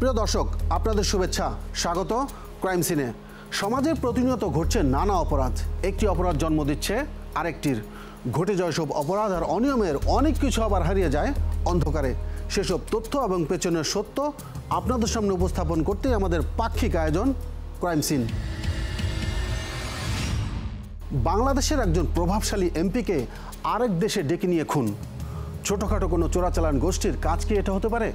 প্রিয় দর্শক, আপনাদের শুভেচ্ছা, স্বাগত ক্রাইম সিনে। সমাজে প্রতিনিয়ত ঘটছে নানা অপরাধ, একটি অপরাধ জন্ম দিচ্ছে আরেকটির। ঘটে যায় সব অপরাধ আর অনিয়মের অনেক কিছু আবার হারিয়ে যায় অন্ধকারে। সেসব তথ্য এবং পেছনের সত্য আপনাদের সামনে উপস্থাপন করতেই আমাদের পাক্ষিক আয়োজন ক্রাইম সিন। বাংলাদেশের একজন প্রভাবশালী এমপিকে আরেক দেশে ডেকে নিয়ে খুন। ছোটোখাটো কোনো চোরাচালান গোষ্ঠীর কাজ কি এটা হতে পারে?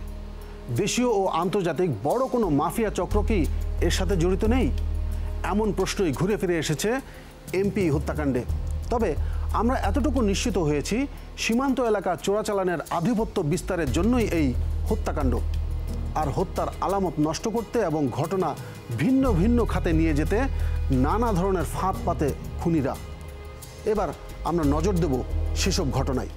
দেশীয় ও আন্তর্জাতিক বড় কোনো মাফিয়া চক্র কি এর সাথে জড়িত নেই? এমন প্রশ্নই ঘুরে ফিরে এসেছে এমপি হত্যাকাণ্ডে। তবে আমরা এতটুকু নিশ্চিত হয়েছি, সীমান্ত এলাকা চোরাচালানের আধিপত্য বিস্তারের জন্যই এই হত্যাকাণ্ড। আর হত্যার আলামত নষ্ট করতে এবং ঘটনা ভিন্ন ভিন্ন খাতে নিয়ে যেতে নানা ধরনের ফাঁদ পাতে খুনিরা। এবার আমরা নজর দেব সেসব ঘটনায়।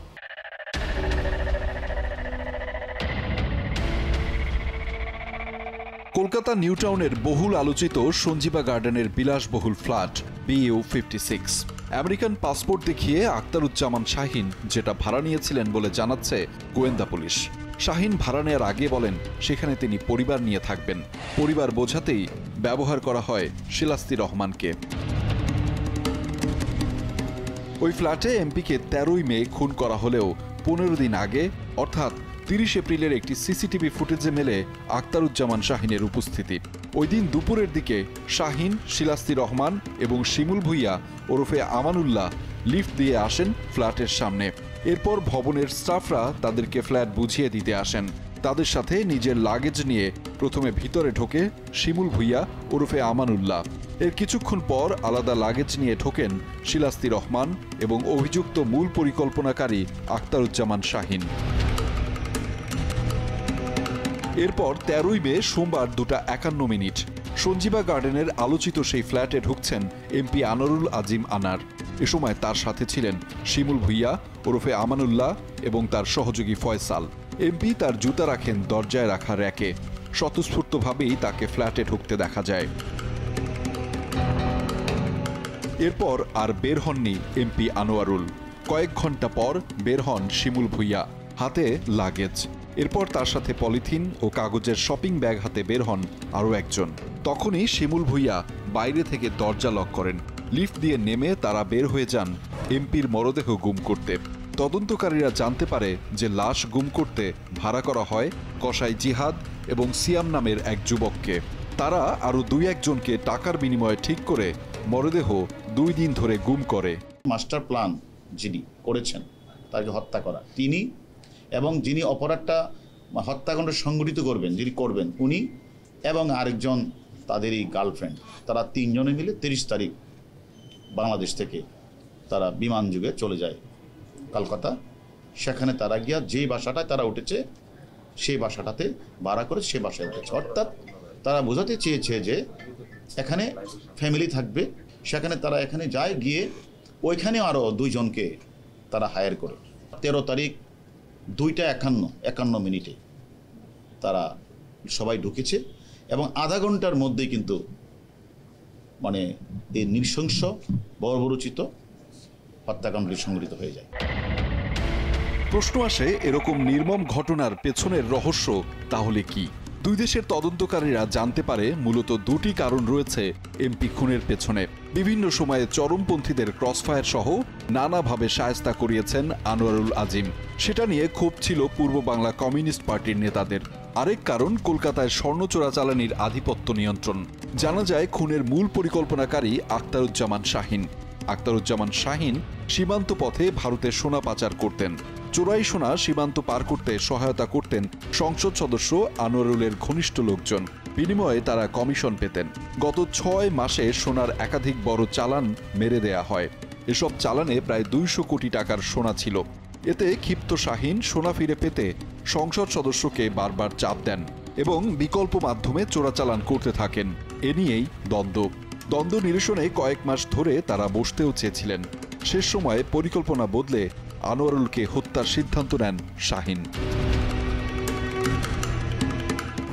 কলকাতা নিউ টাউনের বহুল আলোচিত সঞ্জীবা গার্ডেনের বিলাসবহুল ফ্ল্যাট BU56। আমেরিকান পাসপোর্ট দেখিয়ে আখতারুজ্জামান শাহিন যেটা ভাড়া নিয়েছিলেন বলে জানাচ্ছে গোয়েন্দা পুলিশ। শাহিন ভাড়া নেওয়ার আগে বলেন সেখানে তিনি পরিবার নিয়ে থাকবেন। পরিবার বোঝাতেই ব্যবহার করা হয় শিলাস্তি রহমানকে। ওই ফ্ল্যাটে এমপিকে 13ই মে খুন করা হলেও 15 দিন আগে অর্থাৎ 30 এপ্রিলের একটি সিসিটিভি ফুটেজে মেলে আখতারুজ্জামান শাহিনের উপস্থিতি। ওই দিন দুপুরের দিকে শাহিন, শিলাস্তি রহমান এবং শিমুল ভুইয়া ওরফে আমানুল্লাহ লিফট দিয়ে আসেন ফ্ল্যাটের সামনে। এরপর ভবনের স্টাফরা তাদেরকে ফ্ল্যাট বুঝিয়ে দিতে আসেন। তাদের সাথে নিজের লাগেজ নিয়ে প্রথমে ভিতরে ঢোকে শিমুল ভুইয়া ওরফে আমানুল্লাহ। এর কিছুক্ষণ পর আলাদা লাগেজ নিয়ে ঢোকেন শিলাস্তি রহমান এবং অভিযুক্ত মূল পরিকল্পনাকারী আখতারুজ্জামান শাহিন। এরপর 13ই মে সোমবার 2:51 সঞ্জীবা গার্ডেনের আলোচিত সেই ফ্ল্যাটে ঢুকছেন এমপি আনোয়ারুল আজিম আনার। এ সময় তার সাথে ছিলেন শিমুল ভুইয়া ওরফে আমানুল্লাহ এবং তার সহযোগী ফয়সাল। এমপি তার জুতা রাখেন দরজায় রাখা র্যাকে। স্বতঃস্ফূর্তভাবেই তাকে ফ্ল্যাটে ঢুকতে দেখা যায়। এরপর আর বের হননি এমপি আনোয়ারুল। কয়েক ঘন্টা পর বের হন শিমুল ভুইয়া, হাতে লাগেজ। এরপর তার সাথে পলিথিন ও কাগজের শপিং ব্যাগ হাতে বের হন আরও একজন। তখনই শিমুল ভুইয়া বাইরে থেকে দরজা লক করেন। লিফট দিয়ে নেমে তারা বের হয়ে যান এমপির মরদেহ গুম করতে। তদন্তকারীরা জানতে পারে যে লাশ গুম করতে ভাড়া করা হয় কসাই জিহাদ এবং সিয়াম নামের এক যুবককে। তারা আরও 2-1 জনকে টাকার বিনিময়ে ঠিক করে মরদেহ 2 দিন ধরে গুম করে। মাস্টার প্ল্যান যিনি করেছেন তাকে হত্যা করা তিনি, এবং যিনি অপরাধটা হত্যাকাণ্ড সংগঠিত করবেন যিনি করবেন উনি, এবং আরেকজন তাদেরই গার্লফ্রেন্ড, তারা 3 জনে মিলে 30 তারিখ বাংলাদেশ থেকে তারা বিমান যুগে চলে যায় কলকাতা। সেখানে তারা গিয়া যেই বাসাটায় তারা উঠেছে সেই বাসাটাতে ভাড়া করে সে বাসায় উঠেছে। অর্থাৎ তারা বোঝাতে চেয়েছে যে এখানে ফ্যামিলি থাকবে। সেখানে তারা এখানে যায়, গিয়ে ওইখানে আরও 2 জনকে তারা হায়ার করে 13 তারিখ 2:51 তারা সবাই ঢুকেছে এবং আধা ঘন্টার মধ্যেই কিন্তু মানে এই নৃশংস বর্বরোচিত হত্যাকাণ্ডটি সংঘটিত হয়ে যায়। প্রশ্ন আসে, এরকম নির্মম ঘটনার পেছনের রহস্য তাহলে কি? দুই দেশের তদন্তকারীরা জানতে পারে মূলত 2টি কারণ রয়েছে এমপি খুনের পেছনে। বিভিন্ন সময়ে চরমপন্থীদের ক্রসফায়ার সহ নানাভাবে শায়েস্তা করিয়েছেন আনোয়ারুল আজিম। সেটা নিয়ে ক্ষোভ ছিল পূর্ব বাংলা কমিউনিস্ট পার্টির নেতাদের। আরেক কারণ কলকাতায় স্বর্ণ চোরাচালানির আধিপত্য নিয়ন্ত্রণ। জানা যায় খুনের মূল পরিকল্পনাকারী আখতারুজ্জামান শাহিন। আখতারুজ্জামান শাহিন সীমান্ত পথে ভারতে সোনা পাচার করতেন। চোরাই সোনা সীমান্ত পার করতে সহায়তা করতেন সংসদ সদস্য আনোয়ারুলের ঘনিষ্ঠ লোকজন। বিনিময়ে তারা কমিশন পেতেন। গত 6 মাসে সোনার একাধিক বড় চালান মেরে দেয়া হয়। এসব চালানে প্রায় 200 কোটি টাকার সোনা ছিল। এতে ক্ষিপ্ত শাহিন সোনা ফিরে পেতে সংসদ সদস্যকে বারবার চাপ দেন এবং বিকল্প মাধ্যমে চোরাচালান করতে থাকেন। এ নিয়েই দ্বন্দ্ব নিরসনে কয়েক মাস ধরে তারা বসতেও চেয়েছিলেন। শেষ সময়ে পরিকল্পনা বদলে আনোয়ারুলকে হত্যার সিদ্ধান্ত নেন শাহিন।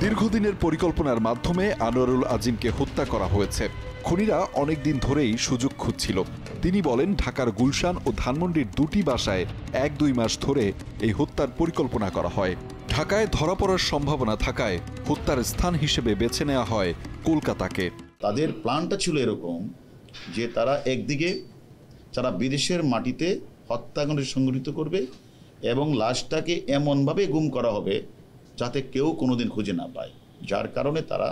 দীর্ঘদিনের পরিকল্পনার মাধ্যমে আনোয়ারুল আজিমকে হত্যা করা হয়েছে। খুনিরা অনেকদিন ধরেই সুযোগ খুঁজছিল। তিনি বলেন ঢাকার গুলশান ও ধানমন্ডির 2টি বাসায় 1-2 মাস ধরে এই হত্যার পরিকল্পনা করা হয়। ঢাকায় ধরা পড়ার সম্ভাবনা থাকায় হত্যার স্থান হিসেবে বেছে নেওয়া হয় কলকাতাকে। তাদের প্ল্যানটা ছিল এরকম যে তারা একদিকে যারা বিদেশের মাটিতে হত্যাকাণ্ড সংঘটিত করবে এবং লাশটাকে এমনভাবে গুম করা হবে যাতে কেউ কোনোদিন খুঁজে না পায়, যার কারণে তারা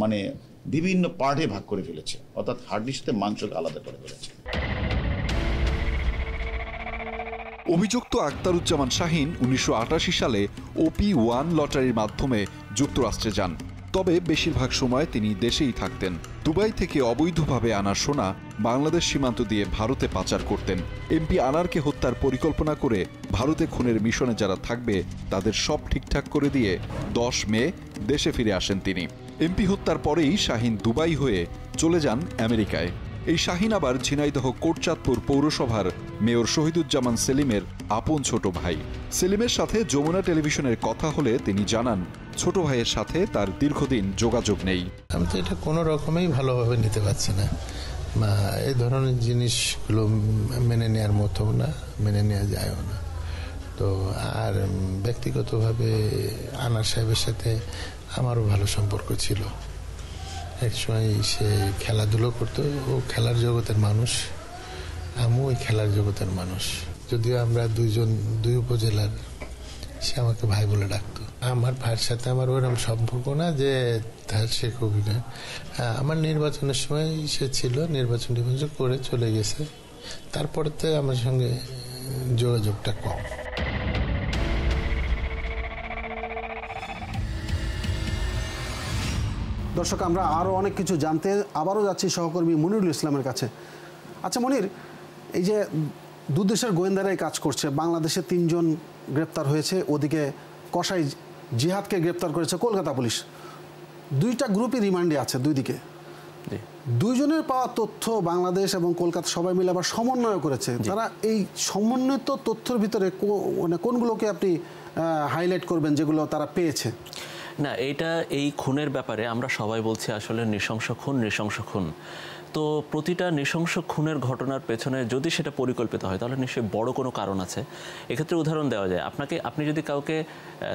মানে বিভিন্ন পার্টে ভাগ করে ফেলেছে, অর্থাৎ হাড্ডির সাথে মাংসকে আলাদা করে ফেলেছে। অভিযুক্ত আখতারুজ্জামান শাহীন 1988 সালে OP1 লটারির মাধ্যমে যুক্তরাষ্ট্রে যান। তবে বেশিরভাগ সময় তিনি দেশেই থাকতেন। দুবাই থেকে অবৈধভাবে আনা সোনা বাংলাদেশ সীমান্ত দিয়ে ভারতে পাচার করতেন। এমপি আনারকে হত্যার পরিকল্পনা করে ভারতে খুনের মিশনে যারা থাকবে তাদের সব ঠিকঠাক করে দিয়ে 10 মে দেশে ফিরে আসেন তিনি। এমপি হত্যার পরেই শাহীন দুবাই হয়ে চলে যান আমেরিকায়। এই শাহীন আবার ঝিনাইদহ কোটচাঁদপুর পৌরসভার মেয়র শহীদুজ্জামান সেলিমের আপন ছোট ভাই। সেলিমের সাথে যমুনা টেলিভিশনের কথা হলে তিনি জানান, ছোট ভাইয়ের সাথে তার দীর্ঘদিন যোগাযোগ নেই। আমি তো এটা কোনো রকমেই ভালোভাবে নিতে পারছি না, এই ধরনের জিনিসগুলো মেনে নেওয়ার মতো না, মেনে নেওয়া যায়ও না। তো আর ব্যক্তিগতভাবে আনার সাহেবের সাথে আমারও ভালো সম্পর্ক ছিল। একসময় সে খেলাধুলো করতো, ও খেলার জগতের মানুষ, আমিও ওই খেলার জগতের মানুষ। যদিও আমরা দুই উপজেলার, সে আমাকে ভাই বলে ডাকতো। আমার ভাইয়ের সাথে আমার ওরকম সম্পর্ক না যে তার সে কবি না। আমার নির্বাচনের সময় সে ছিল, নির্বাচন করে চলে গেছে, তারপরে তো আমার সঙ্গে যোগাযোগটা কম। দর্শক, আমরা আরও অনেক কিছু জানতে আবারও যাচ্ছি সহকর্মী মনিরুল ইসলামের কাছে। আচ্ছা মনির, এই যে দুদেশের গোয়েন্দারাই কাজ করছে, বাংলাদেশে 3 জন গ্রেপ্তার হয়েছে, ওদিকে কসাই জিহাদকে গ্রেপ্তার করেছে কলকাতা পুলিশ। 2টা গ্রুপই রিমান্ডে আছে দুই দিকে। 2 জনের পাওয়া তথ্য বাংলাদেশ এবং কলকাতা সবাই মিলে আবার সমন্বয় করেছে। তারা এই সমন্বিত তথ্যের ভিতরে মানে কোনগুলোকে আপনি হাইলাইট করবেন যেগুলো তারা পেয়েছে? না, এই খুনের ব্যাপারে আমরা সবাই বলছি আসলে নৃশংস খুন। তো প্রতিটা নৃশংস খুনের ঘটনার পেছনে যদি সেটা পরিকল্পিত হয় তাহলে নিশ্চয়ই বড় কোনো কারণ আছে। এক্ষেত্রে উদাহরণ দেওয়া যায়, আপনি যদি কাউকে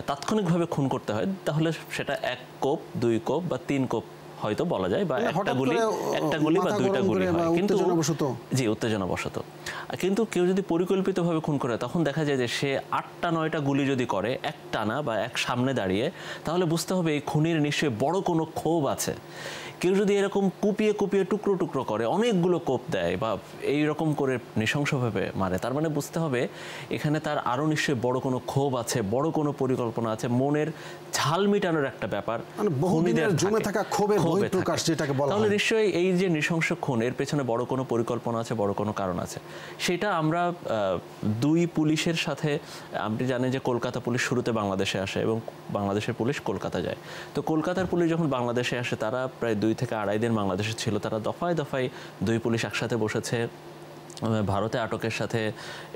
তাৎক্ষণিকভাবে খুন করতে হয় তাহলে সেটা 1 কোপ 2 কোপ বা 3 কোপ হয়তো বলা যায়, বা একটা গুলি বা 2টা গুলি হয়, কিন্তু উত্তেজনাবশত। কিন্তু কেউ যদি পরিকল্পিতভাবে খুন করে তখন দেখা যায় যে সে 8টা 9টা গুলি যদি করে একটানা বা এক সামনে দাঁড়িয়ে, তাহলে বুঝতে হবে এই খুনির নিশ্চয়ই বড় কোনো ক্ষোভ আছে। কেউ যদি এরকম কুপিয়ে টুকরো টুকরো করে, অনেকগুলো কোপ দেয় বা এই রকম করে নৃশংসভাবে মারে, তার মানে বুঝতে হবে এখানে তার আরও নিশ্চয়ই বড় কোনো ক্ষোভ আছে, বড় কোনো পরিকল্পনা আছে, মনের ঝাল মিটানোর একটা ব্যাপার জমে থাকা ক্ষোভের বহিঃপ্রকাশ যেটাকে বলা হয়। তাহলে নিশ্চয়ই এই যে নৃশংস খুন, এর পেছনে বড় কোনো পরিকল্পনা আছে, বড় কোনো কারণ আছে। সেটা আমরা 2 পুলিশের সাথে, আপনি জানেন যে কলকাতা পুলিশ শুরুতে বাংলাদেশে আসে এবং বাংলাদেশের পুলিশ কলকাতা যায়। তো কলকাতার পুলিশ যখন বাংলাদেশে আসে, তারা প্রায় 2 থেকে আড়াই দিন বাংলাদেশে ছিল। তারা দফায় 2 পুলিশ একসাথে বসেছে, ভারতে আটকের সাথে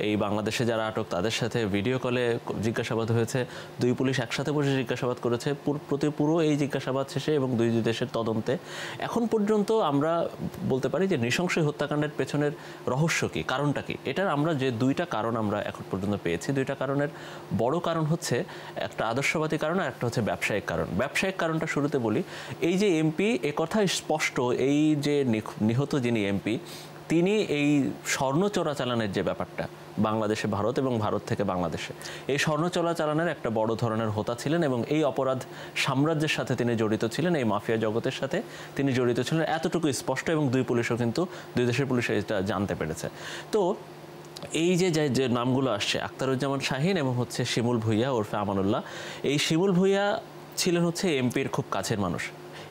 এই বাংলাদেশে যারা আটক তাদের সাথে ভিডিও কলে জিজ্ঞাসাবাদ হয়েছে। 2 পুলিশ একসাথে বসে জিজ্ঞাসাবাদ করেছে। পুরো এই জিজ্ঞাসাবাদ শেষে এবং 2 দেশের তদন্তে এখন পর্যন্ত আমরা বলতে পারি যে নৃশংস হত্যাকাণ্ডের পেছনের রহস্য কী, কারণটা কী। এটার আমরা যে 2টা কারণ আমরা এখন পর্যন্ত পেয়েছি, 2টা কারণের বড় কারণ হচ্ছে একটা আদর্শবাদী কারণ আর একটা হচ্ছে ব্যবসায়িক কারণ। ব্যবসায়িক কারণটা শুরুতে বলি, এই যে এমপি, এ কথা স্পষ্ট, এই যে নিহত যিনি এমপি, তিনি এই স্বর্ণ চোরাচালানের যে ব্যাপারটা, বাংলাদেশে ভারত এবং ভারত থেকে বাংলাদেশে, এই স্বর্ণ চোরাচালানের একটা বড় ধরনের হোতা ছিলেন এবং এই অপরাধ সাম্রাজ্যের সাথে তিনি জড়িত ছিলেন, এই মাফিয়া জগতের সাথে তিনি জড়িত ছিলেন, এতটুকু স্পষ্ট। এবং 2 পুলিশও কিন্তু 2 দেশের পুলিশ এটা জানতে পেরেছে। তো এই যে নামগুলো আসছে, আখতারুজ্জামান শাহীন এবং হচ্ছে শিমুল ভুঁইয়া ওরফে আমানুল্লাহ, এই শিমুল ভুঁইয়া ছিলেন হচ্ছে এমপির খুব কাছের মানুষ।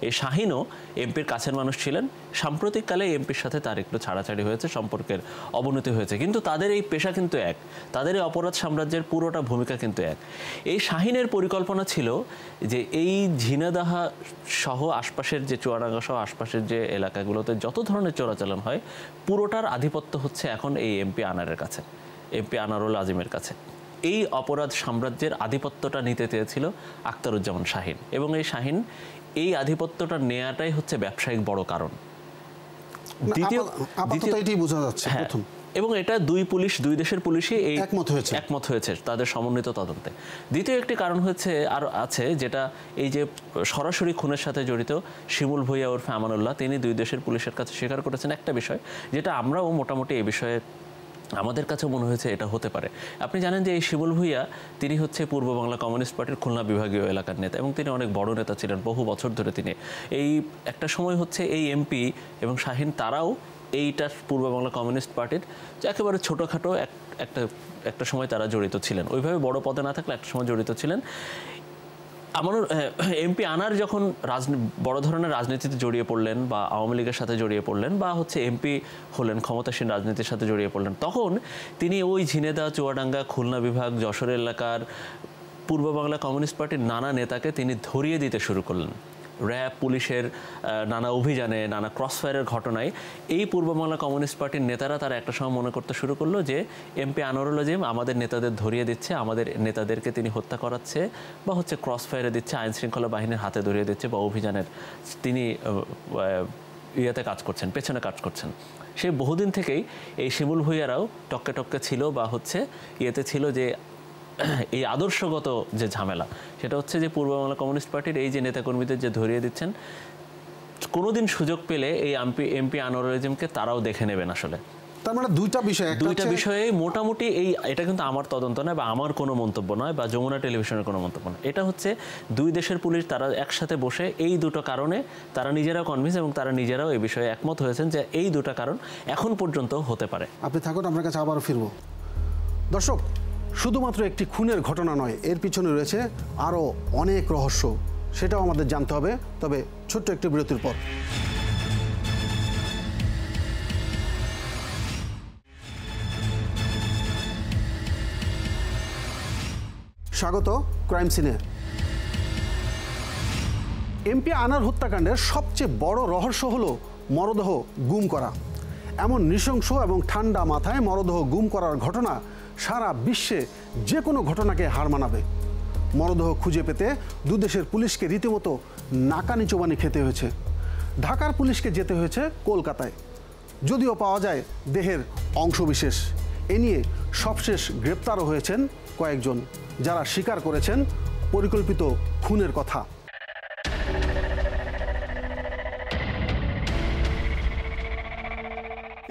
এই শাহীনও এমপির কাছের মানুষ ছিলেন। সাম্প্রতিককালে এমপির সাথে তার একটু ছাড়াছাড়ি হয়েছে, সম্পর্কের অবনতি হয়েছে, কিন্তু তাদের এই পেশা কিন্তু এক, তাদের এই অপরাধ সাম্রাজ্যের পুরোটা ভূমিকা কিন্তু এক। এই শাহীনের পরিকল্পনা ছিল যে এই ঝিনাইদহ সহ আশপাশের যে চুয়াডাঙ্গা সহ আশপাশের যে এলাকাগুলোতে যত ধরনের চোরাচালান হয়, পুরোটার আধিপত্য হচ্ছে এখন এই এমপি আনারের কাছে, এমপি আনারুল আজিমের কাছে। এই অপরাধ সাম্রাজ্যের আধিপত্যটা নিতে চেয়েছিল আখতারুজ্জামান শাহীন, এবং এই শাহীন এই আধিপত্যটা নেওয়াটাই হচ্ছে ব্যবসায়িক বড় কারণ। এবং এটা দুই দেশের পুলিশই এই একমত হয়েছে তাদের সমন্বিত তদন্তে। দ্বিতীয় একটি কারণ হচ্ছে আর আছে, যেটা এই যে সরাসরি খুনের সাথে জড়িত শিমুল ভূঁইয়া ওরফে আমানুল্লাহ, তিনি দুই দেশের পুলিশের কাছে স্বীকার করেছেন একটা বিষয়, যেটা আমরাও মোটামুটি এই বিষয়ে আমাদের কাছে মনে হয়েছে এটা হতে পারে। আপনি জানেন যে এই শিমুল ভূঁইয়া তিনি হচ্ছে পূর্ব বাংলা কমিউনিস্ট পার্টির খুলনা বিভাগীয় এলাকার নেতা এবং তিনি অনেক বড় নেতা ছিলেন বহু বছর ধরে। তিনি এই একটা সময় হচ্ছে এই এমপি এবং শাহীন তারাও এইটা পূর্ব বাংলা কমিউনিস্ট পার্টির একেবারে ছোটোখাটো একটা সময় তারা জড়িত ছিলেন, ওইভাবে বড় পদে না থাকলে একটা সময় জড়িত ছিলেন। আমার এমপি আনার যখন বড় ধরনের রাজনীতিতে জড়িয়ে পড়লেন বা আওয়ামী লীগের সাথে জড়িয়ে পড়লেন বা হচ্ছে এমপি হলেন, ক্ষমতাসীন রাজনীতির সাথে জড়িয়ে পড়লেন, তখন তিনি ওই ঝিনেদা, চুয়াডাঙ্গা, খুলনা বিভাগ, যশোর এলাকার পূর্ব বাংলা কমিউনিস্ট পার্টির নানা নেতাকে তিনি ধরিয়ে দিতে শুরু করলেন। র্যাব, পুলিশের নানা অভিযানে, নানা ক্রসফায়ারের ঘটনায় এই পূর্ব বাংলা কমিউনিস্ট পার্টির নেতারা তারা একটা সময় মনে করতে শুরু করলো যে এমপি আনোয়ারুল আজিম আমাদের নেতাদের ধরিয়ে দিচ্ছে, আমাদের নেতাদেরকে তিনি হত্যা করাচ্ছে বা হচ্ছে ক্রসফায়ারে দিচ্ছে, আইন শৃঙ্খলা বাহিনীর হাতে ধরিয়ে দিচ্ছে বা অভিযানের তিনি ইয়েতে কাজ করছেন, পেছনে কাজ করছেন। সে বহুদিন থেকেই এই শিমুল ভূঁইয়ারাও টক্কে টক্কে ছিল বা হচ্ছে ইয়েতে ছিল যে এই আদর্শগত যে ঝামেলা, সেটা হচ্ছে যে পূর্ব বাংলা কমিউনিস্ট পার্টির এই যে নেতাকর্মীদের যে ধরিয়ে দিচ্ছেন, কোনোদিন সুযোগ পেলে এই এমপি আনোয়ারুল আজিমকে তারাও দেখে নেবেন। আসলে তার মানে দুইটা বিষয়ে মোটামুটি এটা কিন্তু আমার তদন্ত নয় বা আমার কোনো মন্তব্য নয় বা যমুনা টেলিভিশনের কোনো মন্তব্য নয়, এটা হচ্ছে দুই দেশের পুলিশ তারা একসাথে বসে এই দুটো কারণে তারা নিজেরাও কনভিন্স এবং তারা নিজেরাও এই বিষয়ে একমত হয়েছেন যে এই দুটো কারণ এখন পর্যন্ত হতে পারে। আপনি থাকুন, আপনার কাছে আবারও ফিরব। দর্শক, শুধুমাত্র একটি খুনের ঘটনা নয়, এর পিছনে রয়েছে আরও অনেক রহস্য, সেটাও আমাদের জানতে হবে, তবে ছোট্ট একটি বিরতির পর। স্বাগত ক্রাইম সিনে। এমপি আনার হত্যাকাণ্ডের সবচেয়ে বড় রহস্য হলো মরদেহ গুম করা। এমন নৃশংস এবং ঠান্ডা মাথায় মরদেহ গুম করার ঘটনা সারা বিশ্বে যে কোনো ঘটনাকে হার মানাবে। মরদেহ খুঁজে পেতে দুদেশের পুলিশকে রীতিমতো নাকানি চোবানি খেতে হয়েছে। ঢাকার পুলিশকে যেতে হয়েছে কলকাতায়, যদিও পাওয়া যায় দেহের অংশবিশেষ। এ নিয়ে সবশেষ গ্রেপ্তারও হয়েছেন কয়েকজন, যারা স্বীকার করেছেন পরিকল্পিত খুনের কথা।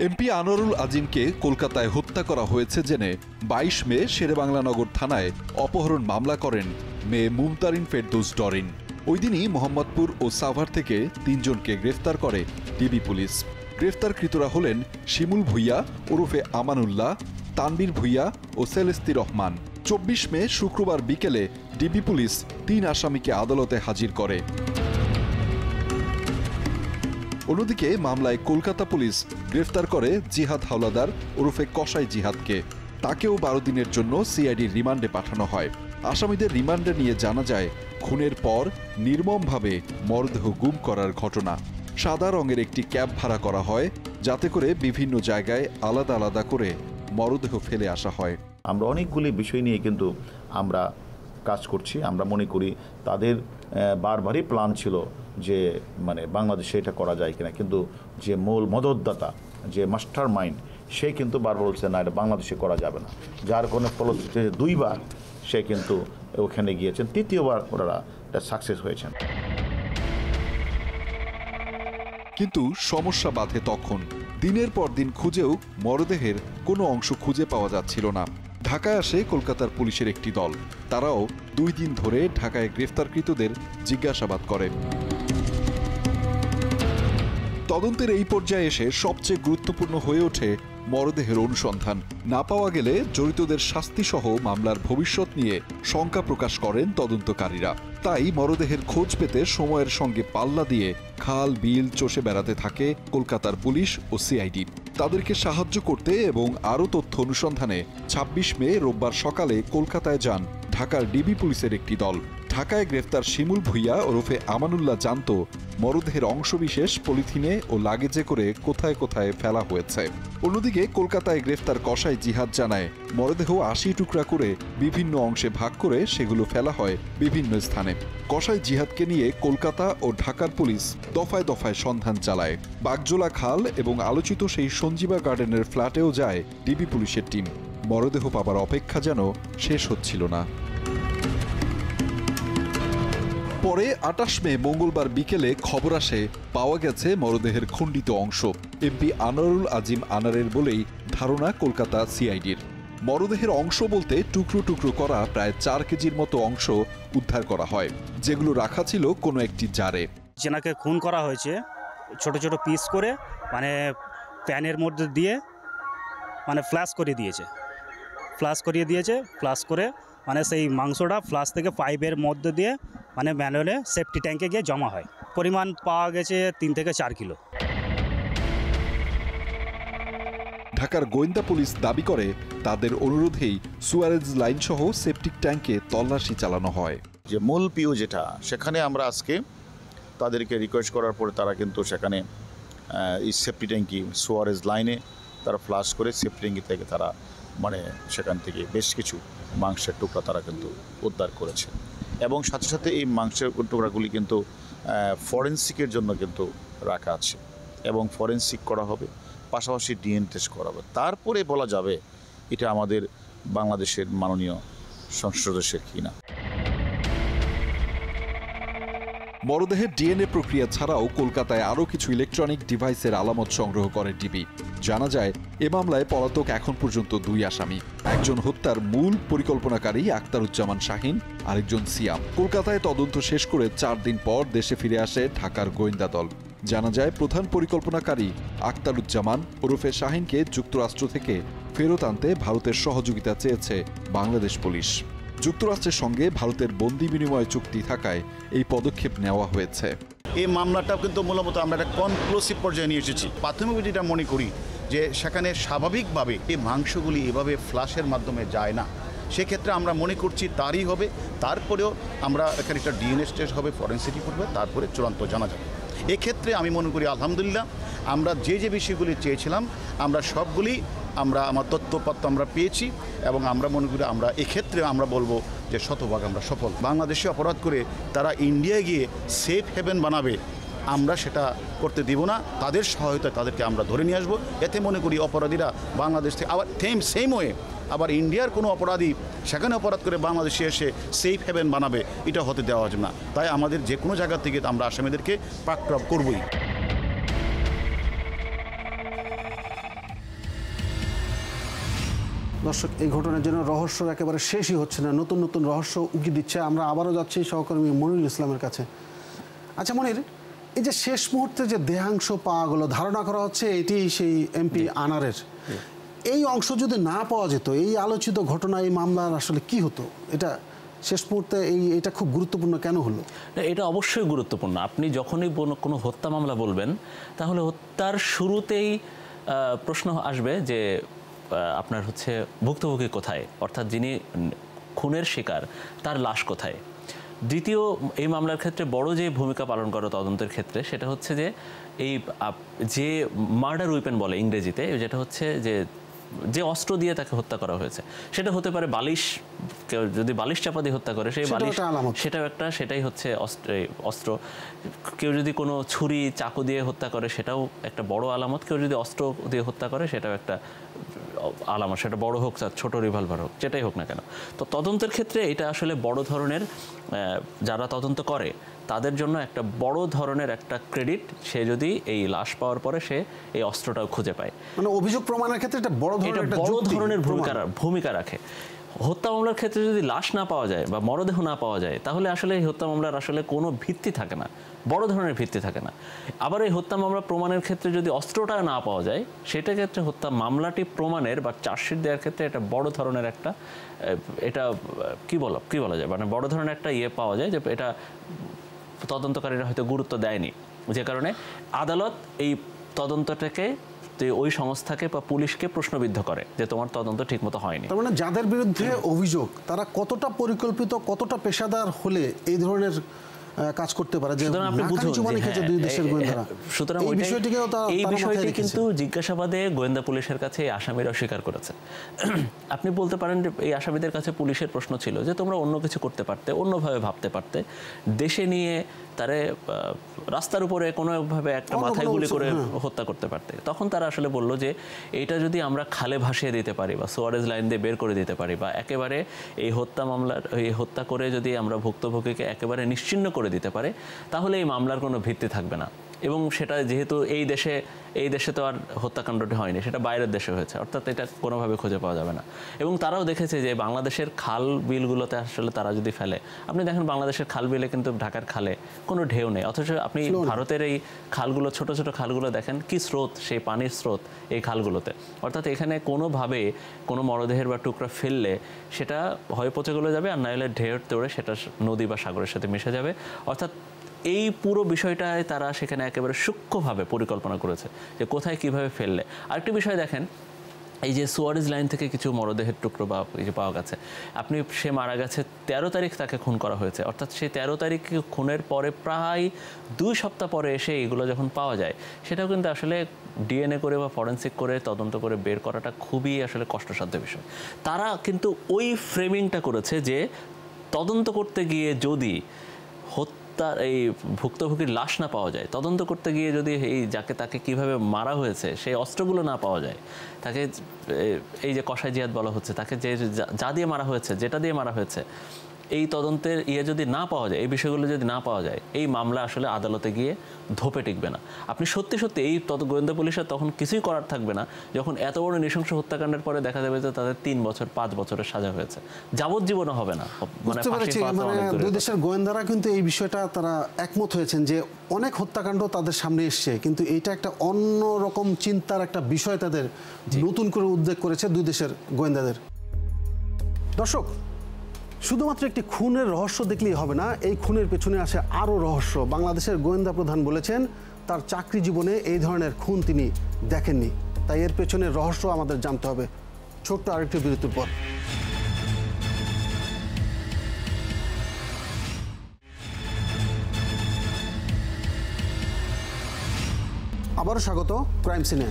এমপি আনোয়ারুল আজিমকে কলকাতায় হত্যা করা হয়েছে জেনে 22 মে শেরেবাংলানগর থানায় অপহরণ মামলা করেন মেয়ে মুমতারিন ফেরদৌস ডরিন। ওই দিনই মোহাম্মদপুর ও সাভার থেকে 3 জনকে গ্রেফতার করে ডিবি পুলিশ। গ্রেফতারকৃতরা হলেন শিমুল ভূঁইয়া ওরফে আমানুল্লাহ, তানবীর ভূঁইয়া ও সেলেস্তি রহমান। 24 মে শুক্রবার বিকেলে ডিবি পুলিশ 3 আসামিকে আদালতে হাজির করে। অন্যদিকে মামলায় কলকাতা পুলিশ গ্রেফতার করে জিহাদ হাওলাদার ওরফে কসাই জিহাদকে। তাকেও 12 দিনের জন্য সিআইডির রিমান্ডে পাঠানো হয়। আসামিদের রিমান্ডে নিয়ে জানা যায় খুনের পর নির্মমভাবে মরদেহ গুম করার ঘটনা। সাদা রঙের একটি ক্যাব ভাড়া করা হয়, যাতে করে বিভিন্ন জায়গায় আলাদা আলাদা করে মরদেহ ফেলে আসা হয়। আমরা অনেকগুলি বিষয় নিয়ে কিন্তু আমরা কাজ করছি। আমরা মনে করি তাদের বারবারই প্ল্যান ছিল যে বাংলাদেশে এটা করা যায় কিনা, কিন্তু যে মূল মদতদাতা, যে মাস্টার মাইন্ড, সে কিন্তু বারবার বলছে না, এটা বাংলাদেশে করা যাবে না। যার কোনো ফলশ্রুতিতে 2 বার সে কিন্তু ওখানে গিয়েছেন, 3য়বার ওনারা সাকসেস হয়েছেন। কিন্তু সমস্যা বাধে তখন। দিনের পর দিন খুঁজেও মরদেহের কোনো অংশ খুঁজে পাওয়া যাচ্ছিল না। ঢাকায় আসে কলকাতার পুলিশের একটি দল। তারাও 2 দিন ধরে ঢাকায় গ্রেফতারকৃতদের জিজ্ঞাসাবাদ করে। তদন্তের এই পর্যায়ে এসে সবচেয়ে গুরুত্বপূর্ণ হয়ে ওঠে মরদেহের অনুসন্ধান। না পাওয়া গেলে জড়িতদের শাস্তিসহ মামলার ভবিষ্যৎ নিয়ে শঙ্কা প্রকাশ করেন তদন্তকারীরা। তাই মরদেহের খোঁজ পেতে সময়ের সঙ্গে পাল্লা দিয়ে খাল বিল চষে বেড়াতে থাকে কলকাতার পুলিশ ও সিআইডি। তাদেরকে সাহায্য করতে এবং আরও তথ্য অনুসন্ধানে 26 মে রোববার সকালে কলকাতায় যান ঢাকার ডিবি পুলিশের একটি দল। ঢাকায় গ্রেফতার শিমুল ভুইয়া ওরফে আমানুল্লাহ জানতো মরদেহের অংশবিশেষ পলিথিনে ও লাগেজে করে কোথায় কোথায় ফেলা হয়েছে। অন্যদিকে কলকাতায় গ্রেফতার কসাই জিহাদ জানায় মরদেহ ৮০ টুকরা করে বিভিন্ন অংশে ভাগ করে সেগুলো ফেলা হয় বিভিন্ন স্থানে। কসাই জিহাদকে নিয়ে কলকাতা ও ঢাকার পুলিশ দফায় দফায় সন্ধান চালায়। বাগজোলা খাল এবং আলোচিত সেই সঞ্জীবা গার্ডেনের ফ্ল্যাটেও যায় ডিবি পুলিশের টিম। মরদেহ পাবার অপেক্ষা যেন শেষ হচ্ছিল না। পরে ২৮ মে মঙ্গলবার বিকেলে খবর আসে পাওয়া গেছে মরদেহের খণ্ডিত অংশ। এমপি আনোয়ারুল আজিম আনারের বলেই ধারণা কলকাতা সিআইডির। মরদেহের অংশ বলতে টুকরো টুকরো করা প্রায় ৪ কেজির মতো অংশ উদ্ধার করা হয়, যেগুলো রাখা ছিল কোনো একটি জারে। যেনাকে খুন করা হয়েছে ছোট ছোট পিস করে মানে প্যানের মধ্যে দিয়ে মানে ফ্ল্যাশ করিয়ে দিয়েছে, ফ্ল্যাশ করে মানে সেই মাংসটা ফ্লাশ থেকে পাইপের মধ্যে দিয়ে মানে ম্যানুয়ালে সেফটি ট্যাঙ্কে গিয়ে জমা হয়। পরিমাণ পাওয়া গেছে ৩ থেকে ৪ কিলো। ঢাকার গোয়েন্দা পুলিশ দাবি করে তাদের অনুরোধেই সুয়ারেজ লাইন সহ সেপটিক ট্যাঙ্কে তল্লাশি চালানো হয়। যে মূল পিও যেটা, সেখানে আমরা আজকে তাদেরকে রিকোয়েস্ট করার পরে তারা কিন্তু সেখানে এই সেফটি ট্যাঙ্কি সুয়ারেজ লাইনে তারা ফ্লাশ করে সেফটি ট্যাঙ্কি থেকে তারা মানে সেখান থেকে বেশ কিছু মাংসের টুকরা তারা কিন্তু উদ্ধার করেছে এবং সাথে সাথে এই মাংসের টুকরাগুলি কিন্তু ফরেনসিকের জন্য কিন্তু রাখা আছে এবং ফরেনসিক করা হবে, পাশাপাশি ডিএনএ টেস্ট করা হবে। তারপরে বলা যাবে এটা আমাদের বাংলাদেশের মাননীয় সংসদ সদস্যের কিনা। মরদেহের ডিএনএ প্রক্রিয়া ছাড়াও কলকাতায় আরও কিছু ইলেকট্রনিক ডিভাইসের আলামত সংগ্রহ করে ডিবি। জানা যায় এ মামলায় পলাতক এখন পর্যন্ত ২ আসামি। একজন হত্যার মূল পরিকল্পনাকারী আক্তারুজ্জামান শাহিন, আরেকজন সিয়াম। কলকাতায় তদন্ত শেষ করে ৪ দিন পর দেশে ফিরে আসে ঢাকার গোয়েন্দা দল। জানা যায় প্রধান পরিকল্পনাকারী আক্তারুজ্জামান ওরফে শাহিনকে যুক্তরাষ্ট্র থেকে ফেরত আনতে ভারতের সহযোগিতা চেয়েছে বাংলাদেশ পুলিশ। যুক্তরাষ্ট্রের সঙ্গে ভারতের বন্দি বিনিময় চুক্তি থাকায় এই পদক্ষেপ নেওয়া হয়েছে। এই মামলাটা কিন্তু মূলত আমরা একটা কনক্লুসিভ পর্যায়ে নিয়ে এসেছি। প্রাথমিক যেটা মনে করি যে সেখানে স্বাভাবিকভাবে এই মাংসগুলি এভাবে ফ্লাশের মাধ্যমে যায় না, সেক্ষেত্রে আমরা মনে করছি তারই হবে। তারপরেও আমরা এখানে একটা ডিএনএ টেস্ট হবে, ফরেনসিক হবে, তারপরে চূড়ান্ত জানা যাবে। এক্ষেত্রে আমি মনে করি আলহামদুলিল্লাহ আমরা যে বিষয়গুলি চেয়েছিলাম আমরা সবগুলি আমার তথ্যপত্র আমরা পেয়েছি এবং আমরা মনে করি আমরা এক্ষেত্রে আমরা বলবো যে শতভাগ আমরা সফল। বাংলাদেশে অপরাধ করে তারা ইন্ডিয়ায় গিয়ে সেফ হেভেন বানাবে, আমরা সেটা করতে দিব না। তাদের সহায়তায় তাদেরকে আমরা ধরে নিয়ে আসবো। এতে মনে করি অপরাধীরা বাংলাদেশ থেকে আবার সেম ওয়ে আবার ইন্ডিয়ার কোনো অপরাধী সেখানে অপরাধ করে বাংলাদেশে এসে সেফ হেভেন বানাবে, এটা হতে দেওয়া যাবে না। তাই আমাদের যে কোনো জায়গা থেকে আমরা আসামিদেরকে প্রাপ্ত করবই। দর্শক, এই ঘটনার জন্য রহস্য একেবারে শেষই হচ্ছে না, নতুন নতুন রহস্য উকি দিচ্ছে। আমরা আবারও যাচ্ছি সহকর্মী মনিরুল ইসলামের কাছে। আচ্ছা মনির, এই যে শেষ মুহূর্তে যে দেহাংশ পাওয়া গেল, ধারণা করা হচ্ছে এটি সেই এমপি আনারের, এই অংশ যদি না পাওয়া যেত এই আলোচিত ঘটনা, এই মামলার আসলে কি হতো? এটা শেষ মুহূর্তে এটা খুব গুরুত্বপূর্ণ কেন হলো? এটা অবশ্যই গুরুত্বপূর্ণ। আপনি যখনই কোনো হত্যা মামলা বলবেন তাহলে হত্যার শুরুতেই প্রশ্ন আসবে যে আপনার হচ্ছে ভুক্তভোগী কোথায়, অর্থাৎ যিনি খুনের শিকার তার লাশ কোথায়। দ্বিতীয়, এই মামলার ক্ষেত্রে বড় যে ভূমিকা পালন করে তদন্তের ক্ষেত্রে সেটা হচ্ছে যে এই যে মার্ডার উইপেন বলে ইংরেজিতে, যেটা হচ্ছে যে অস্ত্র দিয়ে তাকে হত্যা করা হয়েছে, সেটা হতে পারে বালিশ। কেউ যদি বালিশ চাপা দিয়ে হত্যা করে সেই বালিশ, সেটাই হচ্ছে অস্ত্র। কেউ যদি কোনো ছুরি চাকু দিয়ে হত্যা করে সেটাও একটা বড় আলামত। কেউ যদি অস্ত্র দিয়ে হত্যা করে সেটাও একটা আলামত, সেটা বড় হোক ছোট রিভলভার হোক, যেটাই হোক না কেন। তো তদন্তের ক্ষেত্রে এটা আসলে বড় ধরনের, যারা তদন্ত করে তাদের জন্য একটা বড় ধরনের একটা ক্রেডিট, সে যদি এই লাশ পাওয়ার পরে সে এই অস্ত্রটাও খুঁজে পায়। মানে অভিযোগ প্রমাণের ক্ষেত্রে এটা বড় ধরনের ভূমিকা রাখে। হত্যা মামলার ক্ষেত্রে যদি লাশ না পাওয়া যায় বা মরদেহ না পাওয়া যায় তাহলে আসলে এই হত্যা মামলার আসলে কোনো ভিত্তি থাকে না, বড় ধরনের ভিত্তি থাকে না। আবার এই হত্যা মামলা প্রমাণের ক্ষেত্রে যদি অস্ত্রটা না পাওয়া যায়, সেটা ক্ষেত্রে হত্যা মামলাটি প্রমাণের বা চার্জশিট দেওয়ার ক্ষেত্রে এটা বড় ধরনের একটা, এটা কি বলা যায়, মানে বড় ধরনের একটা পাওয়া যায় যে এটা তদন্তকারীরা হয়তো গুরুত্ব দেয়নি, যে কারণে আদালত এই তদন্তটাকে ওই সংস্থাকে বা পুলিশকে প্রশ্নবিদ্ধ করে যে তোমার তদন্ত ঠিকমতো হয়নি। তার মানে যাদের বিরুদ্ধে অভিযোগ তারা কতটা পরিকল্পিত, কতটা পেশাদার হলে এই ধরনের কাজ করতে পারে, যে আপনি বুঝুন দুই দেশের গোয়েন্দারা। সুতরাং এই বিষয়টি কিন্তু জিজ্ঞাসাবাদে গোয়েন্দা পুলিশের কাছে এই আসামিরা স্বীকার করেছে। আপনি বলতে পারেন যে এই আসামিদের কাছে পুলিশের প্রশ্ন ছিল যে তোমরা অন্য কিছু করতে পারতে, অন্যভাবে ভাবতে পারতে, দেশে নিয়ে তারে রাস্তার উপরে কোনোভাবে একটা মাথায় গুলি করে হত্যা করতে পারতে। তখন তারা আসলে বলল যে এইটা যদি আমরা খালে ভাসিয়ে দিতে পারি বা সুয়ারেজ লাইন দিয়ে বের করে দিতে পারি বা একেবারে এই হত্যা করে যদি আমরা ভুক্তভোগীকে একেবারে নিশ্চিহ্ন করে দিতে পারে, তাহলে এই মামলার কোনো ভিত্তি থাকবে না। এবং সেটা যেহেতু এই দেশে তো আর হত্যাকাণ্ডটি হয়নি, সেটা বাইরের দেশে হয়েছে, অর্থাৎ এটা কোনোভাবে খুঁজে পাওয়া যাবে না। এবং তারাও দেখেছে যে বাংলাদেশের খাল বিলগুলোতে আসলে তারা যদি ফেলে, আপনি দেখেন বাংলাদেশের খাল বিলে কিন্তু ঢাকার খালে কোনো ঢেউ নেই, অথচ আপনি ভারতের এই খালগুলো, ছোট ছোট খালগুলো দেখেন কি স্রোত, সেই পানির স্রোত এই খালগুলোতে। অর্থাৎ এখানে কোনোভাবে কোনো মরদেহের বা টুকরা ফেললে সেটা হয় পচে গলে যাবে, আর না হলে ঢেউর তোড়ে সেটা নদী বা সাগরের সাথে মিশে যাবে। অর্থাৎ এই পুরো বিষয়টায় তারা সেখানে একেবারে সূক্ষ্মভাবে পরিকল্পনা করেছে যে কোথায় কিভাবে ফেললে। আরেকটি বিষয় দেখেন, এই যে সুয়ারেজ লাইন থেকে কিছু মরদেহের টুকরো বা এই যে পাওয়া গেছে, সে মারা গেছে 13 তারিখ তাকে খুন করা হয়েছে, অর্থাৎ সেই 13 তারিখ খুনের পরে প্রায় 2 সপ্তাহ পরে এসে এগুলো যখন পাওয়া যায়, সেটাও কিন্তু আসলে ডিএনএ করে বা ফরেন্সিক করে তদন্ত করে বের করাটা খুবই আসলে কষ্টসাধ্য বিষয়। তারা কিন্তু ওই ফ্রেমিংটা করেছে যে তদন্ত করতে গিয়ে যদি তার এই ভুক্তভোগীর লাশ না পাওয়া যায়, তদন্ত করতে গিয়ে যদি তাকে কিভাবে মারা হয়েছে সেই অস্ত্রগুলো না পাওয়া যায়, তাকে এই যে কসাই জিহাদ বলা হচ্ছে, তাকে যা দিয়ে মারা হয়েছে, যেটা দিয়ে মারা হয়েছে, এই তদন্তের যদি না পাওয়া যায়, এই বিষয়গুলো যদি না পাওয়া যায়, এই মামলা আসলে আদালতে গিয়ে ধোপে টিকবে না। আপনি সত্যি এই গোয়েন্দা পুলিশের তখন কিছুই করার থাকবে না, যখন এত বড় নৃশংস হত্যাকাণ্ডের পরে দেখা যাবে যে তাদের 3 বছর 5 বছরের সাজা হয়েছে, যাবজ্জীবনও হবে না। মানে দুই দেশের গোয়েন্দারা কিন্তু এই বিষয়টা তারা একমত হয়েছেন যে অনেক হত্যাকাণ্ড তাদের সামনে এসছে, কিন্তু এইটা একটা অন্য রকম চিন্তার একটা বিষয় তাদের নতুন করে উদ্বেগ করেছে দুই দেশের গোয়েন্দাদের। দর্শক, শুধুমাত্র একটি খুনের রহস্য দেখলেই হবে না, এই খুনের পেছনে আসে আরও রহস্য। বাংলাদেশের গোয়েন্দা প্রধান বলেছেন তার চাকরি জীবনে এই ধরনের খুন তিনি দেখেননি, তাই এর পেছনের রহস্য আমাদের জানতে হবে। ছোট্ট আরেকটি বিরতির পর আবারও স্বাগত ক্রাইম সিনে।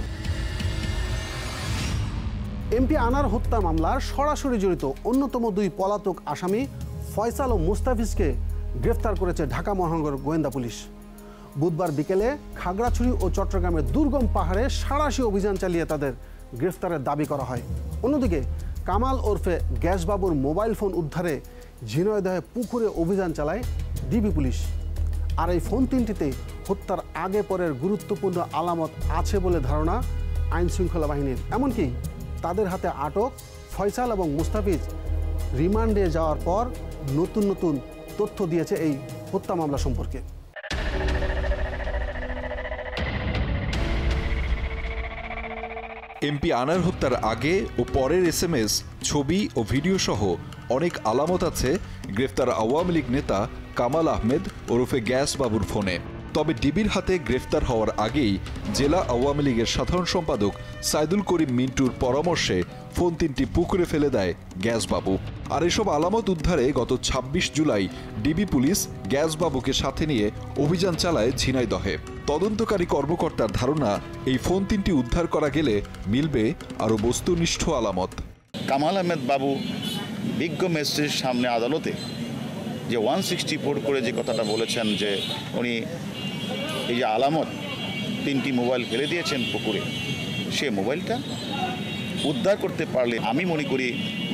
এমপি আনার হত্যা মামলার সরাসরি জড়িত অন্যতম 2 পলাতক আসামি ফয়সাল ও মুস্তাফিজকে গ্রেফতার করেছে ঢাকা মহানগর গোয়েন্দা পুলিশ। বুধবার বিকেলে খাগড়াছড়ি ও চট্টগ্রামের দুর্গম পাহাড়ে সাঁড়াশি অভিযান চালিয়ে তাদের গ্রেফতারের দাবি করা হয়। অন্যদিকে কামাল ওরফে গ্যাসবাবুর মোবাইল ফোন উদ্ধারে ঝিনাইদহে পুকুরে অভিযান চালায় ডিবি পুলিশ। আর এই ফোন 3টিতে হত্যার আগে পরের গুরুত্বপূর্ণ আলামত আছে বলে ধারণা আইন শৃঙ্খলা বাহিনীর। এমনকি তাদের হাতে আটক ফয়সাল এবং মুস্তাফিজ রিমান্ডে যাওয়ার পর নতুন নতুন তথ্য দিয়েছে এই হত্যা মামলা সম্পর্কে। এমপি আনার হত্যার আগে ও পরের SMS, ছবি ও ভিডিও সহ অনেক আলামত আছে গ্রেফতার আওয়ামী লীগ নেতা কামাল আহমেদ ওরফে গ্যাস বাবুর ফোনে। তবে ডিবির হাতে গ্রেফতার হওয়ার আগেই জেলা আওয়ামী লীগের সাধারণ সম্পাদক সাইদুল করিম মিন্টুর পরামর্শে ফোন 3টি পুকুরে ফেলে দেয় গ্যাসবাবু। আর এসব আলামত উদ্ধারে গত 26 জুলাই ডিবি পুলিশ গ্যাসবাবুকে সাথে নিয়ে অভিযান চালায় ঝিনাইদহে। তদন্তকারী কর্মকর্তার ধারণা এই ফোন 3টি উদ্ধার করা গেলে মিলবে আরও বস্তুনিষ্ঠ আলামত। কামাল আহমেদ বাবু বিজ্ঞ ম্যাজিস্ট্রেটের সামনে আদালতে যে 164 করে যে কথাটা বলেছেন যে উনি এই যে আলামত 3টি মোবাইল ফেলে দিয়েছেন পুকুরে, সে মোবাইলটা উদ্ধার করতে পারলে আমি মনে করি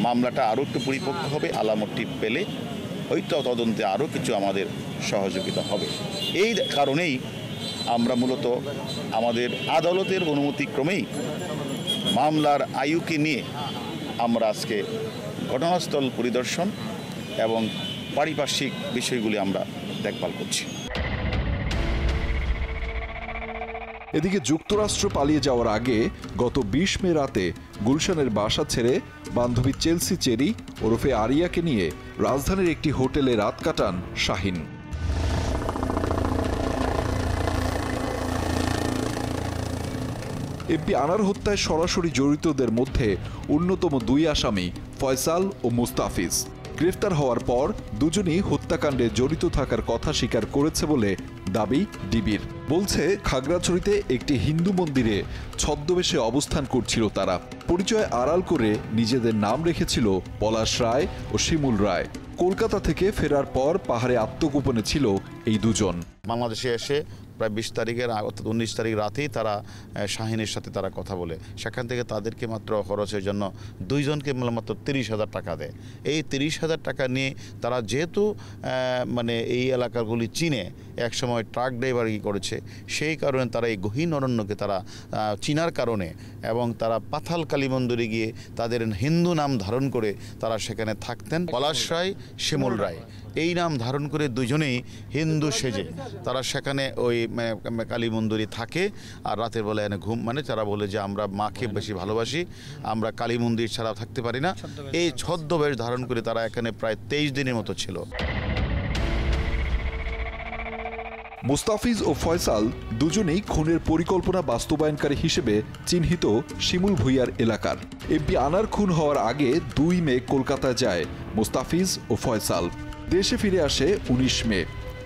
মামলাটা আরও একটু পরিপক্ক হবে। আলামতটি পেলে হয়তো তদন্তে আরও কিছু আমাদের সহযোগিতা হবে। এই কারণেই আমরা মূলত আমাদের আদালতের অনুমতিক্রমেই মামলার আয়ুকে নিয়ে আমরা আজকে ঘটনাস্থল পরিদর্শন এবং পারিপার্শ্বিক বিষয়গুলি আমরা দেখভাল করছি। এদিকে যুক্তরাষ্ট্র পালিয়ে যাওয়ার আগে গত 20 মে রাতে গুলশানের বাসা ছেড়ে বান্ধবী চেলসি চেরি ওরফে আরিয়াকে নিয়ে রাজধানীর একটি হোটেলে রাত কাটান শাহিন। এমপি আনার হত্যায় সরাসরি জড়িতদের মধ্যে অন্যতম দুই আসামি ফয়সাল ও মুস্তাফিজ। গ্রেফতার হওয়ার পর দুজনই হত্যাকাণ্ডে জড়িত থাকার কথা স্বীকার করেছে বলে দাবি ডিবির। বলছে খাগড়াছড়িতে একটি হিন্দু মন্দিরে ছদ্মবেশে অবস্থান করছিল তারা। পরিচয় আড়াল করে নিজেদের নাম রেখেছিল পলাশ রায় ও শিমুল রায়। কলকাতা থেকে ফেরার পর পাহাড়ে আত্মগোপনে ছিল এই দুজন। বাংলাদেশে এসে প্রায় 20 তারিখের অর্থাৎ 19 তারিখ রাতেই তারা শাহিনের সাথে তারা কথা বলে, সেখান থেকে তাদেরকে মাত্র খরচের জন্য দুইজনকে মাত্র 30,000 টাকা দেয়। এই 30,000 টাকা নিয়ে তারা যেহেতু মানে এই এলাকাগুলি চিনে, একসময় ট্রাক ড্রাইভারি করেছে, সেই কারণে তারা এই গহীন অরণ্যকে তারা চিনার কারণে এবং তারা পাথাল কালী মন্দিরে গিয়ে তাদের হিন্দু নাম ধারণ করে তারা সেখানে থাকতেন। পলাশ রায়, শিমুল রায় এই নাম ধারণ করে দুজনেই হিন্দু সেজে তারা সেখানে ওই কালী মন্দিরে থাকে। আর রাতের বেলা এনে ঘুম মানে তারা বলে যে আমরা মাকে বেশি ভালোবাসি, আমরা কালী মন্দির ছাড়া থাকতে পারি না। এই ছদ্মবেশ ধারণ করে তারা এখানে প্রায় 23 দিনের মতো ছিল। মুস্তাফিজ ও ফয়সাল দুজনেই খুনের পরিকল্পনা বাস্তবায়নকারী হিসেবে চিহ্নিত শিমুল ভূঁইয়ার এলাকার। এমপি আনার খুন হওয়ার আগে 2 মে কলকাতায় যায় মুস্তাফিজ ও ফয়সাল। দেশে ফিরে আসে 19 মে।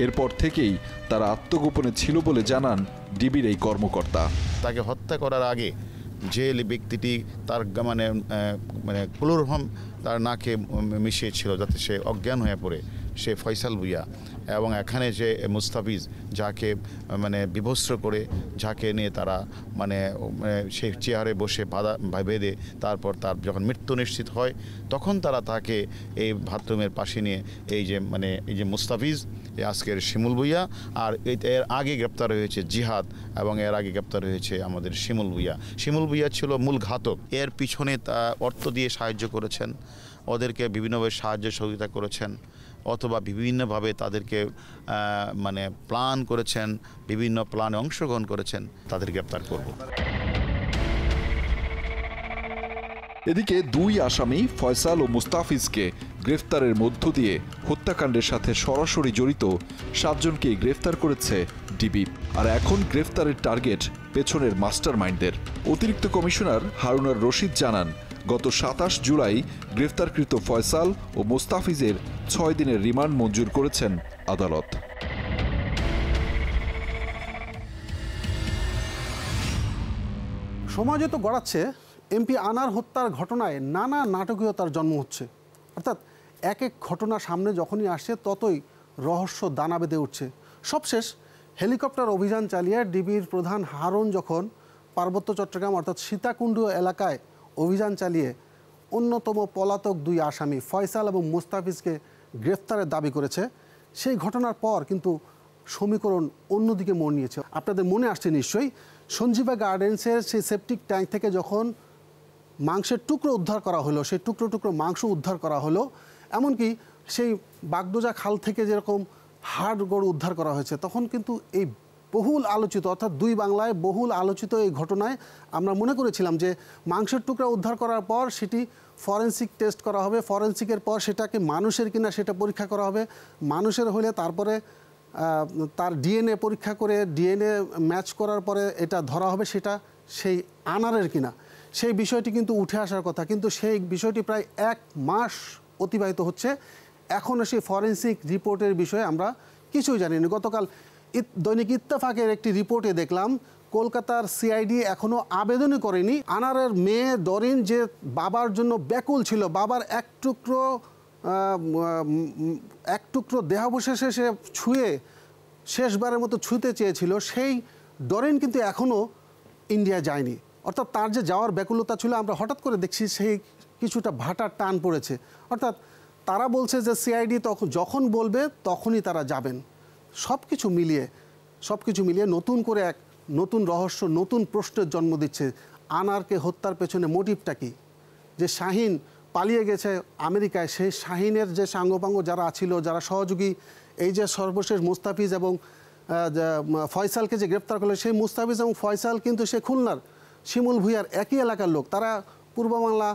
এরপর থেকেই তারা আত্মগোপনে ছিল বলে জানান ডিবির এই কর্মকর্তা। তাকে হত্যা করার আগে যে ব্যক্তিটি তার মানে মানে ক্লোরোফর্ম তার নাকে মিশিয়েছিল যাতে সে অজ্ঞান হয়ে পড়ে, সে ফয়সাল ভূঁইয়া। এবং এখানে যে মুস্তাফিজ যাকে মানে বিভস্ত্র করে, যাকে নিয়ে তারা মানে সেই চেয়ারে বসে বেঁধে তারপর তার যখন মৃত্যু নিশ্চিত হয় তখন তারা তাকে এই বাথরুমের পাশে নিয়ে এই যে মুস্তাফিজ, আজকের শিমুল ভূঁইয়া, আর এর আগে গ্রেপ্তার হয়েছে জিহাদ এবং এর আগে গ্রেপ্তার হয়েছে আমাদের শিমুল ভূঁইয়া। শিমুল ভূঁইয়া ছিল মূল ঘাতক। এর পিছনে অর্থ দিয়ে সাহায্য করেছেন, ওদেরকে বিভিন্নভাবে সাহায্য সহযোগিতা করেছেন, অথবা বিভিন্নভাবে তাদেরকে মানে প্ল্যান করেছেন, বিভিন্ন প্ল্যানে অংশগ্রহণ করেছেন, তাদের গ্রেপ্তার করব। এদিকে 2 আসামি ফয়সাল ও মুস্তাফিজকে গ্রেফতারের মধ্য দিয়ে হত্যাকাণ্ডের সাথে সরাসরি জড়িত 7 জনকেই গ্রেফতার করেছে ডিবি। আর এখন গ্রেফতারের টার্গেট পেছনের মাস্টারমাইন্ডদের। অতিরিক্ত কমিশনার হারুনার রশিদ জানান, গত 27 জুলাই গ্রেফতারকৃত ফয়সাল ও মোস্তাফিজের 6 দিনের রিমান্ড মঞ্জুর করেছেন আদালত। সমাজ তো গড়াচ্ছে এমপি আনার হত্যার ঘটনায় নানা নাটকীয়তার জন্ম হচ্ছে। অর্থাৎ এক এক ঘটনা সামনে যখনই আসছে ততই রহস্য দানা বেঁধে উঠছে। সবশেষ হেলিকপ্টার অভিযান চালিয়ে ডিবির প্রধান হারুন যখন পার্বত্য চট্টগ্রাম অর্থাৎ সীতাকুণ্ড এলাকায় অভিযান চালিয়ে অন্যতম পলাতক 2 আসামি ফয়সাল এবং মুস্তাফিজকে গ্রেফতারের দাবি করেছে, সেই ঘটনার পর কিন্তু সমীকরণ অন্যদিকে মোড় নিয়েছে। আপনাদের মনে আসছে নিশ্চয়ই, সঞ্জীবা গার্ডেন্সের সেই সেপটিক ট্যাঙ্ক থেকে যখন মাংসের টুকরো উদ্ধার করা হলো, সেই টুকরো টুকরো মাংস উদ্ধার করা হলো, এমনকি সেই বাগদোজা খাল থেকে যেরকম হাড় গড় উদ্ধার করা হয়েছে, তখন কিন্তু এই বহুল আলোচিত অর্থাৎ 2 বাংলায় বহুল আলোচিত এই ঘটনায় আমরা মনে করেছিলাম যে মাংসের টুকরা উদ্ধার করার পর সেটি ফরেনসিক টেস্ট করা হবে, ফরেনসিকের পর সেটাকে মানুষের কিনা সেটা পরীক্ষা করা হবে, মানুষের হলে তারপরে তার ডিএনএ পরীক্ষা করে ডিএনএ ম্যাচ করার পরে এটা ধরা হবে সেটা সেই আনারের কিনা। সেই বিষয়টি কিন্তু উঠে আসার কথা, কিন্তু সেই বিষয়টি প্রায় 1 মাস অতিবাহিত হচ্ছে, এখনও সেই ফরেনসিক রিপোর্টের বিষয়ে আমরা কিছুই জানি না। গতকাল দৈনিক ইত্তেফাকের একটি রিপোর্টে দেখলাম কলকাতার সিআইডি এখনও আবেদনই করেনি। আনারের মেয়ে ডরিন যে বাবার জন্য ব্যাকুল ছিল, বাবার এক টুকরো দেহাবশেষে সে ছুঁয়ে শেষবারের মতো ছুঁতে চেয়েছিল, সেই ডরিন কিন্তু এখনও ইন্ডিয়া যায়নি। অর্থাৎ তার যে যাওয়ার ব্যাকুলতা ছিল, আমরা হঠাৎ করে দেখছি সেই কিছুটা ভাটার টান পড়েছে। অর্থাৎ তারা বলছে যে সিআইডি যখন বলবে তখনই তারা যাবেন। সব কিছু মিলিয়ে নতুন করে এক নতুন রহস্য, নতুন প্রশ্নের জন্ম দিচ্ছে। আনারকে হত্যার পেছনে মোটিভটা কি? যে শাহিন পালিয়ে গেছে আমেরিকায়, সেই শাহিনের যে সাঙ্গপাঙ্গ যারা ছিল, যারা সহযোগী, এই যে সর্বশেষ মুস্তাফিজ এবং ফয়সালকে যে গ্রেপ্তার করলো, সেই মুস্তাফিজ এবং ফয়সাল কিন্তু সে খুলনার শিমুল ভূঁইয়ার একই এলাকার লোক। তারা পূর্ব বাংলা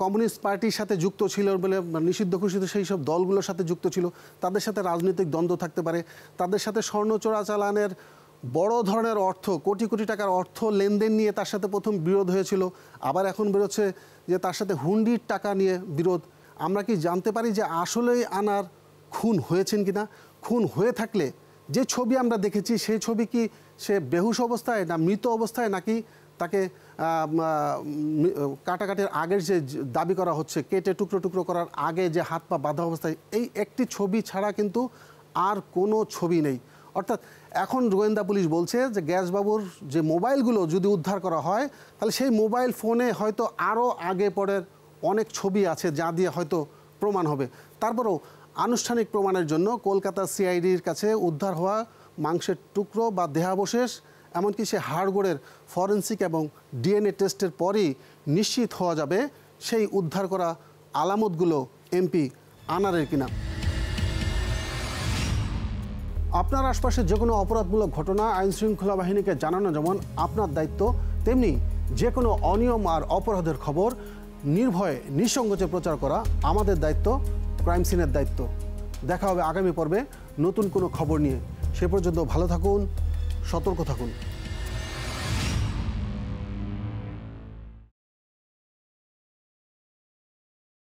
কমিউনিস্ট পার্টির সাথে যুক্ত ছিল বলে নিষিদ্ধ ঘোষিত সেই সব দলগুলোর সাথে যুক্ত ছিল। তাদের সাথে রাজনৈতিক দ্বন্দ্ব থাকতে পারে, তাদের সাথে স্বর্ণ চোরাচালানের বড় ধরনের অর্থ, কোটি কোটি টাকার অর্থ লেনদেন নিয়ে তার সাথে প্রথম বিরোধ হয়েছিল, আবার এখন বেরোচ্ছে যে তার সাথে হুন্ডির টাকা নিয়ে বিরোধ। আমরা কি জানতে পারি যে আসলেই আনার খুন হয়েছেন কিনা? খুন হয়ে থাকলে যে ছবি আমরা দেখেছি সেই ছবি কি সে বেহুশ অবস্থায়, না মৃত অবস্থায়, নাকি তাকে কাটাকাটির আগের যে দাবি করা হচ্ছে, কেটে টুকরো টুকরো করার আগে যে হাত পা বাঁধা অবস্থায়, এই একটি ছবি ছাড়া কিন্তু আর কোনো ছবি নেই। অর্থাৎ এখন গোয়েন্দা পুলিশ বলছে যে গ্যাসবাবুর যে মোবাইলগুলো যদি উদ্ধার করা হয়, তাহলে সেই মোবাইল ফোনে হয়তো আরও আগে পরের অনেক ছবি আছে যা দিয়ে হয়তো প্রমাণ হবে। তারপরেও আনুষ্ঠানিক প্রমাণের জন্য কলকাতা সিআইডির কাছে উদ্ধার হওয়া মাংসের টুকরো বা দেহাবশেষ, এমনকি সে হাড়গোড়ের ফরেন্সিক এবং ডিএনএ টেস্টের পরই নিশ্চিত হওয়া যাবে সেই উদ্ধার করা আলামতগুলো এমপি আনারের কিনা। আপনার আশপাশে যে কোনো অপরাধমূলক ঘটনা আইনশৃঙ্খলা বাহিনীকে জানানো যেমন আপনার দায়িত্ব, তেমনি যে কোনো অনিয়ম আর অপরাধের খবর নির্ভয়ে নিঃসংকোচে প্রচার করা আমাদের দায়িত্ব, ক্রাইম সিনের দায়িত্ব। দেখা হবে আগামী পর্বে নতুন কোনো খবর নিয়ে। সে পর্যন্ত ভালো থাকুন, সতর্ক থাকুন।